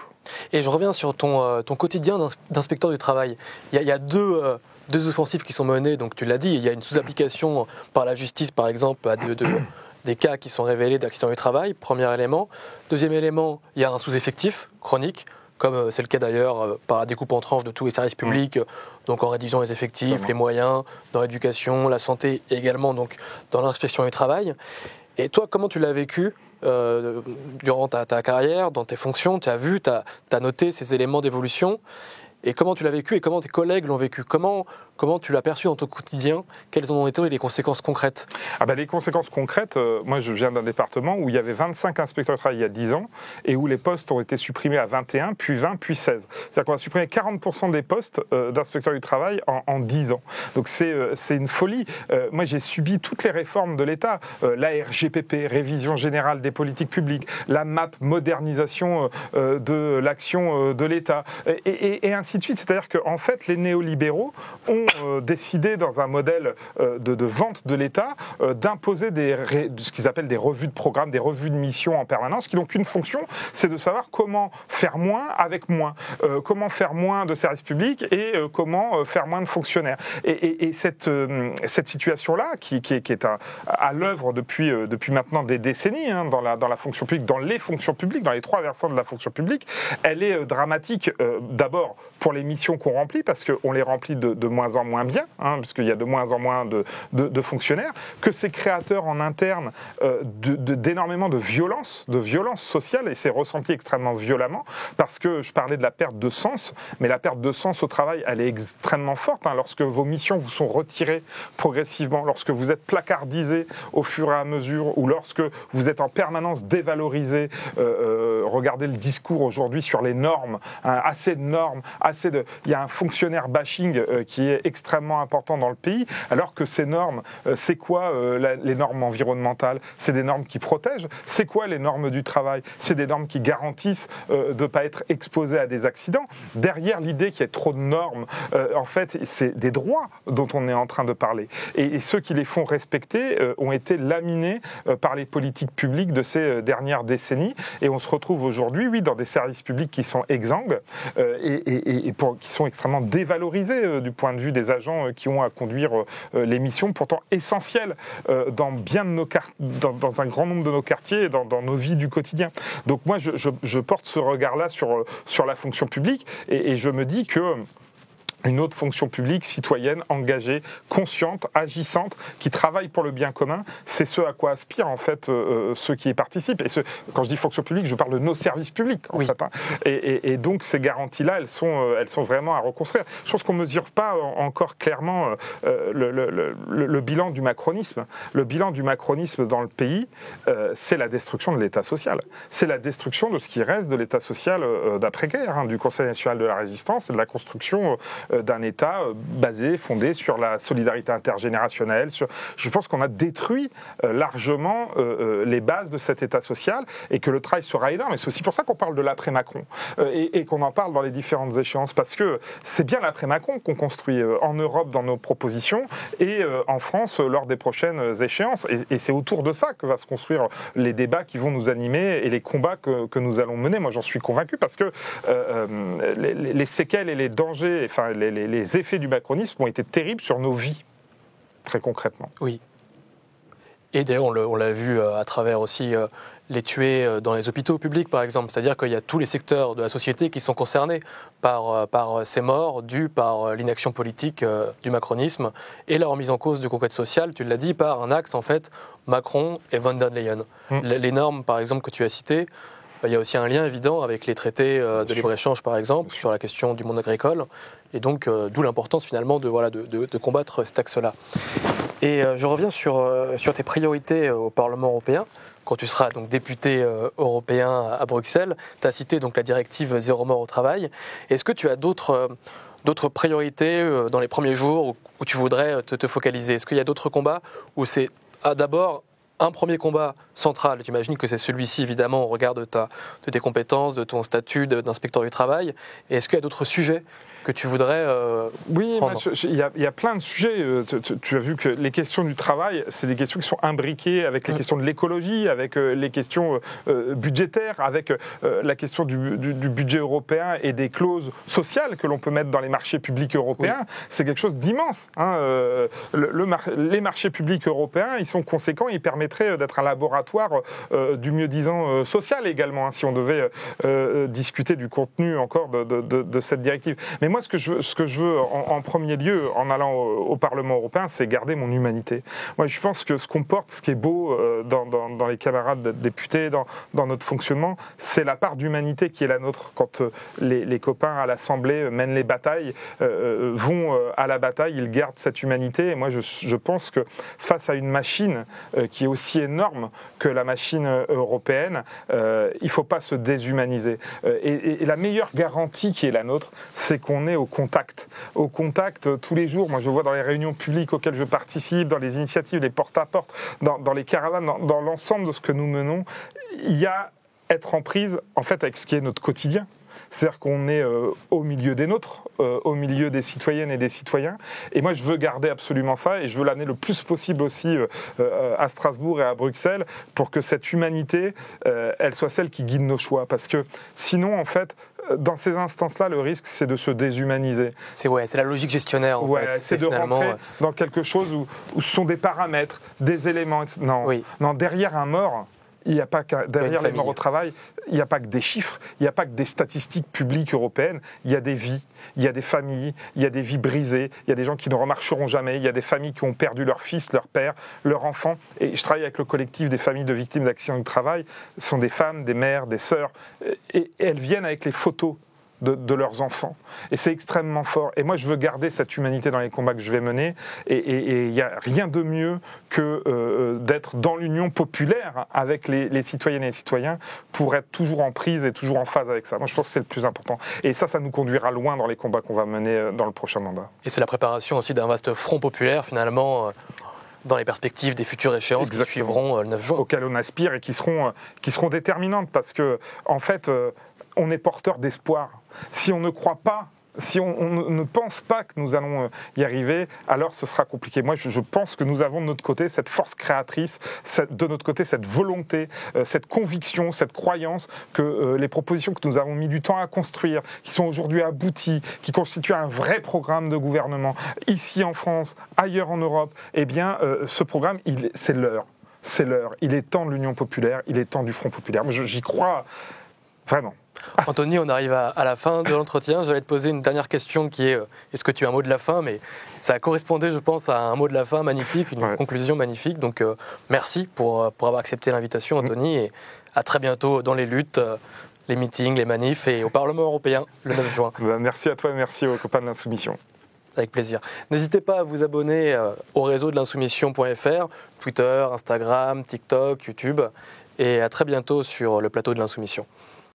Et je reviens sur ton quotidien d'inspecteur du travail. Il y a deux offensives qui sont menées, donc tu l'as dit, il y a une sous-application par la justice, par exemple, des cas qui sont révélés d'accidents du travail, premier élément. Deuxième élément, il y a un sous-effectif chronique. comme c'est le cas d'ailleurs par la découpe en tranches de tous les services publics, donc en réduisant les effectifs, les moyens, dans l'éducation, la santé et également donc, dans l'inspection du travail. Et toi, comment tu l'as vécu durant ta carrière, dans tes fonctions? Tu as vu, tu as noté ces éléments d'évolution. Et comment tu l'as vécu et comment tes collègues l'ont vécu? Comment tu l'as perçu dans ton quotidien? Quelles en ont été les conséquences concrètes? Les conséquences concrètes, moi je viens d'un département où il y avait 25 inspecteurs du travail il y a 10 ans et où les postes ont été supprimés à 21, puis 20, puis 16. C'est-à-dire qu'on a supprimé 40% des postes d'inspecteurs du travail en 10 ans. Donc c'est une folie. Moi j'ai subi toutes les réformes de l'État, la RGPP, révision générale des politiques publiques, la MAP, modernisation de l'action de l'État, et ainsi de suite. C'est-à-dire qu'en fait, les néolibéraux ont décidé, dans un modèle de vente de l'État, d'imposer ce qu'ils appellent des revues de programme, des revues de mission en permanence, qui n'ont qu'une fonction, c'est de savoir comment faire moins avec moins, comment faire moins de services publics et comment faire moins de fonctionnaires. Et cette situation-là, qui est à l'œuvre depuis maintenant des décennies dans la fonction publique, dans les fonctions publiques, dans les 3 versants de la fonction publique, elle est dramatique d'abord pour les missions qu'on remplit, parce qu'on les remplit de moins en moins bien, puisqu'il y a de moins en moins de fonctionnaires, que c'est créateur en interne d'énormément de violence sociale, et c'est ressenti extrêmement violemment, parce que je parlais de la perte de sens, mais la perte de sens au travail, elle est extrêmement forte, lorsque vos missions vous sont retirées progressivement, lorsque vous êtes placardisé au fur et à mesure, ou lorsque vous êtes en permanence dévalorisé. Regardez le discours aujourd'hui sur les normes, assez de normes, il y a un fonctionnaire bashing qui est extrêmement important dans le pays, alors que ces normes, c'est quoi les normes environnementales? C'est des normes qui protègent. C'est quoi les normes du travail? C'est des normes qui garantissent de ne pas être exposé à des accidents. Derrière l'idée qu'il y ait trop de normes, en fait, c'est des droits dont on est en train de parler. Et ceux qui les font respecter ont été laminés par les politiques publiques de ces dernières décennies. Et on se retrouve aujourd'hui, oui, dans des services publics qui sont exsangues qui sont extrêmement dévalorisés du point de vue des agents qui ont à conduire les missions pourtant essentielles dans un grand nombre de nos quartiers et dans nos vies du quotidien. Donc moi, je porte ce regard-là sur la fonction publique et je me dis que une autre fonction publique, citoyenne, engagée, consciente, agissante, qui travaille pour le bien commun, c'est ce à quoi aspirent en fait ceux qui y participent. Et quand je dis fonction publique, je parle de nos services publics en fait. Et donc ces garanties-là, elles sont vraiment à reconstruire. Je pense qu'on ne mesure pas encore clairement le bilan du macronisme. Le bilan du macronisme dans le pays, c'est la destruction de l'État social. C'est la destruction de ce qui reste de l'État social d'après-guerre, du Conseil national de la résistance et de la construction d'un État fondé sur la solidarité intergénérationnelle. Je pense qu'on a détruit largement les bases de cet État social et que le travail sera énorme. Et c'est aussi pour ça qu'on parle de l'après-Macron et qu'on en parle dans les différentes échéances, parce que c'est bien l'après-Macron qu'on construit en Europe dans nos propositions et en France lors des prochaines échéances. Et c'est autour de ça que va se construire les débats qui vont nous animer et les combats que nous allons mener. Moi, j'en suis convaincu, parce que les séquelles et les dangers, les effets du macronisme ont été terribles sur nos vies, très concrètement. Oui. Et d'ailleurs, on l'a vu à travers aussi les tués dans les hôpitaux publics, par exemple. C'est-à-dire qu'il y a tous les secteurs de la société qui sont concernés par ces morts dues par l'inaction politique du macronisme et la remise en cause du conquête sociale, tu l'as dit, par un axe, en fait, Macron et von der Leyen. Les normes, par exemple, que tu as citées, il y a aussi un lien évident avec les traités de libre-échange, par exemple, sur la question du monde agricole. Et donc, d'où l'importance, finalement, de combattre cet axe-là. Et je reviens sur tes priorités au Parlement européen. Quand tu seras donc député européen à Bruxelles, tu as cité donc la directive Zéro mort au travail. Est-ce que tu as d'autres priorités dans les premiers jours où tu voudrais te focaliser? Est-ce qu'il y a d'autres combats où c'est d'abord un premier combat central? J'imagine que c'est celui-ci, évidemment, au regard de tes compétences, de ton statut d'inspecteur du travail. Et est-ce qu'il y a d'autres sujets que tu voudrais prendre. Il y a plein de sujets. Tu as vu que les questions du travail, c'est des questions qui sont imbriquées avec les questions de l'écologie, avec les questions budgétaires, avec la question du budget européen et des clauses sociales que l'on peut mettre dans les marchés publics européens. Oui. C'est quelque chose d'immense. Hein. Les marchés publics européens, ils sont conséquents, ils permettraient d'être un laboratoire du mieux-disant social également, hein, si on devait discuter du contenu encore de cette directive. Mais moi, ce que je veux en premier lieu, en allant au Parlement européen, c'est garder mon humanité. Moi, je pense que ce qu'on porte, ce qui est beau dans les camarades députés, dans notre fonctionnement, c'est la part d'humanité qui est la nôtre. Quand les copains à l'Assemblée mènent les batailles, vont à la bataille, ils gardent cette humanité. Et moi, je pense que face à une machine qui est aussi énorme que la machine européenne, il ne faut pas se déshumaniser. Et la meilleure garantie qui est la nôtre, c'est qu'on est au contact tous les jours. Moi, je vois dans les réunions publiques auxquelles je participe, dans les initiatives, les porte-à-porte, dans les caravanes, dans l'ensemble de ce que nous menons, il y a être en prise, en fait, avec ce qui est notre quotidien. C'est-à-dire qu'on est au milieu des nôtres, au milieu des citoyennes et des citoyens. Et moi, je veux garder absolument ça et je veux l'amener le plus possible aussi à Strasbourg et à Bruxelles pour que cette humanité, elle soit celle qui guide nos choix. Parce que sinon, en fait, dans ces instances-là, le risque, c'est de se déshumaniser. C'est la logique gestionnaire, en fait. C'est de rentrer dans quelque chose où ce sont des paramètres, des éléments. Non, derrière un mort, il n'y a pas derrière les morts au travail, il n'y a pas que des chiffres, il n'y a pas que des statistiques publiques européennes, il y a des vies, il y a des familles, il y a des vies brisées, il y a des gens qui ne remarcheront jamais, il y a des familles qui ont perdu leur fils, leur père, leur enfant. Et je travaille avec le collectif des familles de victimes d'accidents du travail, ce sont des femmes, des mères, des sœurs, et elles viennent avec les photos de leurs enfants. Et c'est extrêmement fort. Et moi, je veux garder cette humanité dans les combats que je vais mener. Et il n'y a rien de mieux que d'être dans l'union populaire avec les citoyennes et les citoyens pour être toujours en prise et toujours en phase avec ça. Moi, je pense que c'est le plus important. Et ça nous conduira loin dans les combats qu'on va mener dans le prochain mandat. Et c'est la préparation aussi d'un vaste front populaire, finalement, dans les perspectives des futures échéances qui suivront le 9 juin. Auxquelles on aspire et qui seront déterminantes. Parce que, en fait, on est porteur d'espoir. Si on ne croit pas, si on ne pense pas que nous allons y arriver, alors ce sera compliqué. Moi, je pense que nous avons de notre côté cette force créatrice, de notre côté cette volonté, cette conviction, cette croyance que les propositions que nous avons mis du temps à construire, qui sont aujourd'hui abouties, qui constituent un vrai programme de gouvernement, ici en France, ailleurs en Europe, eh bien, ce programme, c'est l'heure. C'est l'heure. Il est temps de l'Union populaire, il est temps du Front populaire. Moi, j'y crois vraiment. Anthony, on arrive à la fin de l'entretien. J'allais te poser une dernière question qui est est-ce que tu as un mot de la fin? Mais ça correspondait, je pense, à un mot de la fin magnifique, une conclusion magnifique. Donc merci pour avoir accepté l'invitation, Anthony, et à très bientôt dans les luttes, les meetings, les manifs et au Parlement européen le 9 juin. Merci à toi et merci aux copains de l'Insoumission. Avec plaisir. N'hésitez pas à vous abonner au réseau de l'insoumission.fr, Twitter, Instagram, TikTok, YouTube, et à très bientôt sur le plateau de l'Insoumission.